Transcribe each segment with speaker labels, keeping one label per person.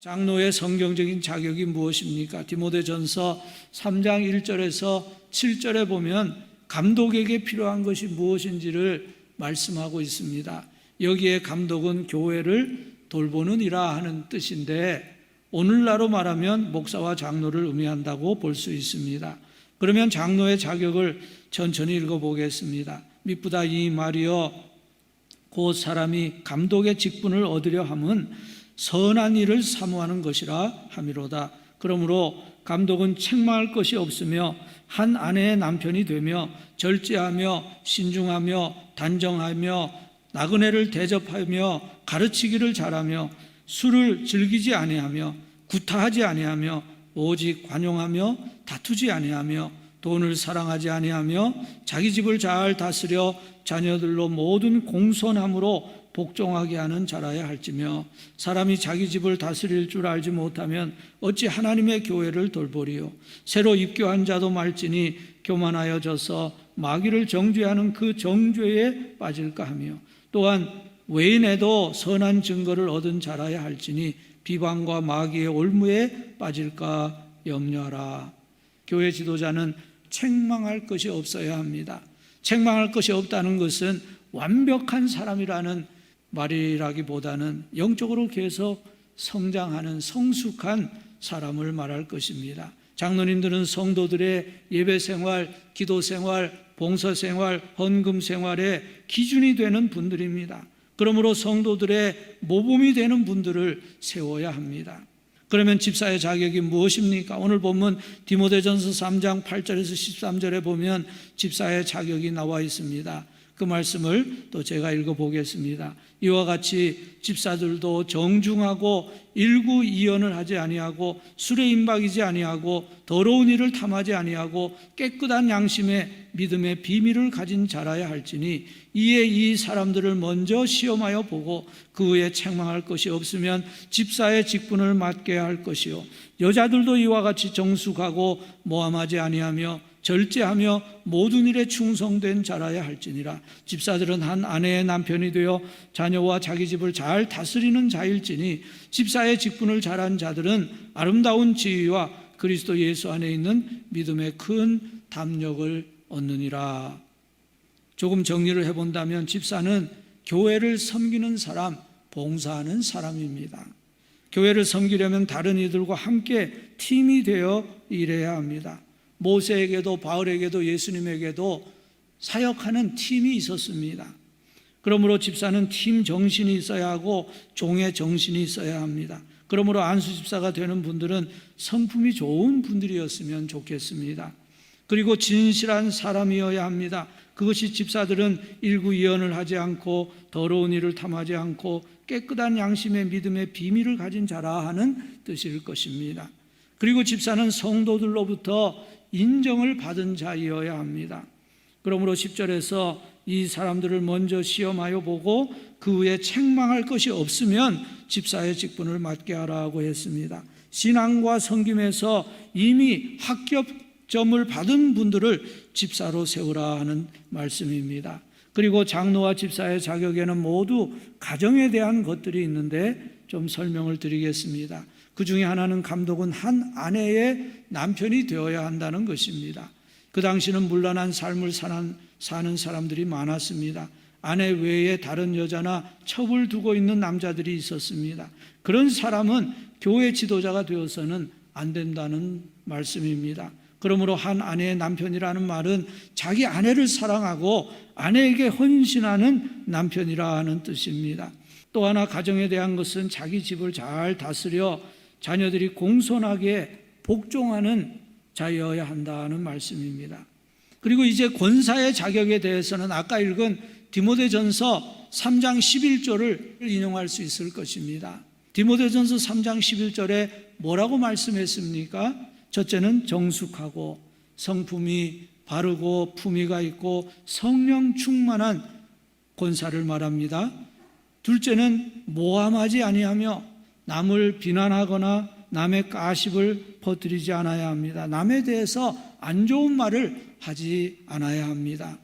Speaker 1: 장로의 성경적인 자격이 무엇입니까? 디모데전서 3장 1절에서 7절에 보면 감독에게 필요한 것이 무엇인지를 말씀하고 있습니다. 여기에 감독은 교회를 돌보는 이라 하는 뜻인데 오늘날로 말하면 목사와 장로를 의미한다고 볼 수 있습니다. 그러면 장로의 자격을 천천히 읽어보겠습니다. 미쁘다 이 말이여 곧 사람이 감독의 직분을 얻으려 함은 선한 일을 사모하는 것이라 함이로다. 그러므로 감독은 책망할 것이 없으며 한 아내의 남편이 되며 절제하며 신중하며 단정하며 나그네를 대접하며 가르치기를 잘하며 술을 즐기지 아니하며 구타하지 아니하며 오직 관용하며 다투지 아니하며 돈을 사랑하지 아니하며 자기 집을 잘 다스려 자녀들로 모든 공손함으로 복종하게 하는 자라야 할지며 사람이 자기 집을 다스릴 줄 알지 못하면 어찌 하나님의 교회를 돌보리요. 새로 입교한 자도 말지니 교만하여 져서 마귀를 정죄하는 그 정죄에 빠질까 하며 또한 외인에도 선한 증거를 얻은 자라야 할지니 비방과 마귀의 올무에 빠질까 염려하라. 교회 지도자는 책망할 것이 없어야 합니다. 책망할 것이 없다는 것은 완벽한 사람이라는 말이라기보다는 영적으로 계속 성장하는 성숙한 사람을 말할 것입니다. 장로님들은 성도들의 예배 생활, 기도 생활, 봉사 생활, 헌금 생활의 기준이 되는 분들입니다. 그러므로 성도들의 모범이 되는 분들을 세워야 합니다. 그러면 집사의 자격이 무엇입니까? 오늘 본문 디모데전서 3장 8절에서 13절에 보면 집사의 자격이 나와 있습니다. 그 말씀을 또 제가 읽어보겠습니다. 이와 같이 집사들도 정중하고 일구이연을 하지 아니하고 술에 임박이지 아니하고 더러운 일을 탐하지 아니하고 깨끗한 양심의 믿음의 비밀을 가진 자라야 할지니 이에 이 사람들을 먼저 시험하여 보고 그 후에 책망할 것이 없으면 집사의 직분을 맡게 할 것이요 여자들도 이와 같이 정숙하고 모함하지 아니하며 절제하며 모든 일에 충성된 자라야 할지니라. 집사들은 한 아내의 남편이 되어 자녀와 자기 집을 잘 다스리는 자일지니 집사의 직분을 잘한 자들은 아름다운 지위와 그리스도 예수 안에 있는 믿음의 큰 담력을 얻느니라. 조금 정리를 해본다면 집사는 교회를 섬기는 사람, 봉사하는 사람입니다. 교회를 섬기려면 다른 이들과 함께 팀이 되어 일해야 합니다. 모세에게도 바울에게도 예수님에게도 사역하는 팀이 있었습니다. 그러므로 집사는 팀 정신이 있어야 하고 종의 정신이 있어야 합니다. 그러므로 안수 집사가 되는 분들은 성품이 좋은 분들이었으면 좋겠습니다. 그리고 진실한 사람이어야 합니다. 그것이 집사들은 일구이연을 하지 않고 더러운 일을 탐하지 않고 깨끗한 양심의 믿음의 비밀을 가진 자라 하는 뜻일 것입니다. 그리고 집사는 성도들로부터 인정을 받은 자이어야 합니다. 그러므로 10절에서 이 사람들을 먼저 시험하여 보고 그 후에 책망할 것이 없으면 집사의 직분을 맡게 하라고 했습니다. 신앙과 섬김에서 이미 합격점을 받은 분들을 집사로 세우라 하는 말씀입니다. 그리고 장로와 집사의 자격에는 모두 가정에 대한 것들이 있는데 좀 설명을 드리겠습니다. 그 중에 하나는 감독은 한 아내의 남편이 되어야 한다는 것입니다. 그 당시는 문란한 삶을 사는 사람들이 많았습니다. 아내 외에 다른 여자나 첩을 두고 있는 남자들이 있었습니다. 그런 사람은 교회 지도자가 되어서는 안 된다는 말씀입니다. 그러므로 한 아내의 남편이라는 말은 자기 아내를 사랑하고 아내에게 헌신하는 남편이라 하는 뜻입니다. 또 하나 가정에 대한 것은 자기 집을 잘 다스려 자녀들이 공손하게 복종하는 자여야 한다는 말씀입니다. 그리고 이제 권사의 자격에 대해서는 아까 읽은 디모데전서 3장 11절을 인용할 수 있을 것입니다. 디모데전서 3장 11절에 뭐라고 말씀했습니까? 첫째는 정숙하고 성품이 바르고 품위가 있고 성령 충만한 권사를 말합니다. 둘째는 모함하지 아니하며 남을 비난하거나 남의 가십을 퍼뜨리지 않아야 합니다. 남에 대해서 안 좋은 말을 하지 않아야 합니다.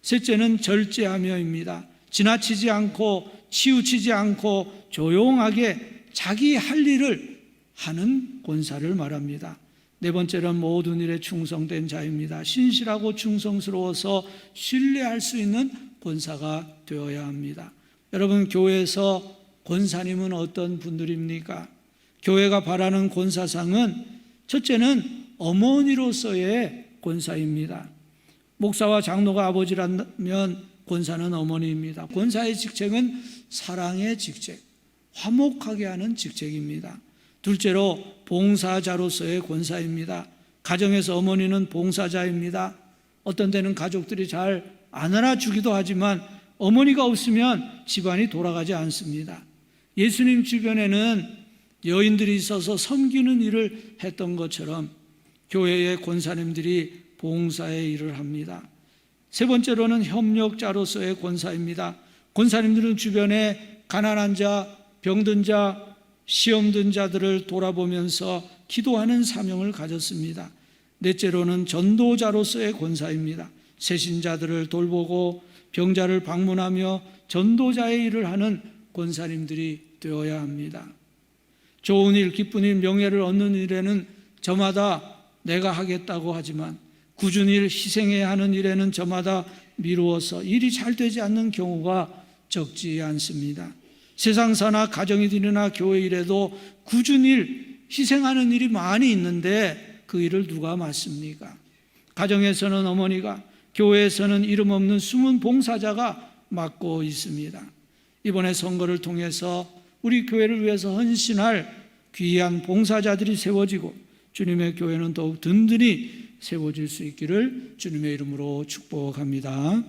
Speaker 1: 셋째는 절제하며입니다. 지나치지 않고 치우치지 않고 조용하게 자기 할 일을 하는 권사를 말합니다. 네 번째는 모든 일에 충성된 자입니다. 신실하고 충성스러워서 신뢰할 수 있는 권사가 되어야 합니다. 여러분, 교회에서 권사님은 어떤 분들입니까? 교회가 바라는 권사상은 첫째는 어머니로서의 권사입니다. 목사와 장로가 아버지라면 권사는 어머니입니다. 권사의 직책은 사랑의 직책, 화목하게 하는 직책입니다. 둘째로 봉사자로서의 권사입니다. 가정에서 어머니는 봉사자입니다. 어떤 때는 가족들이 잘 안 알아주기도 하지만 어머니가 없으면 집안이 돌아가지 않습니다. 예수님 주변에는 여인들이 있어서 섬기는 일을 했던 것처럼 교회의 권사님들이 봉사의 일을 합니다. 세 번째로는 협력자로서의 권사입니다. 권사님들은 주변에 가난한 자, 병든 자, 시험 든 자들을 돌아보면서 기도하는 사명을 가졌습니다. 넷째로는 전도자로서의 권사입니다. 세신자들을 돌보고 병자를 방문하며 전도자의 일을 하는 권사님들이 되어야 합니다. 좋은 일, 기쁜 일, 명예를 얻는 일에는 저마다 내가 하겠다고 하지만 굳은 일, 희생해야 하는 일에는 저마다 미루어서 일이 잘 되지 않는 경우가 적지 않습니다. 세상사나 가정일이나 교회 일에도 굳은 일, 희생하는 일이 많이 있는데 그 일을 누가 맡습니까? 가정에서는 어머니가, 교회에서는 이름 없는 숨은 봉사자가 맡고 있습니다. 이번에 선거를 통해서 우리 교회를 위해서 헌신할 귀한 봉사자들이 세워지고 주님의 교회는 더욱 든든히 세워질 수 있기를 주님의 이름으로 축복합니다.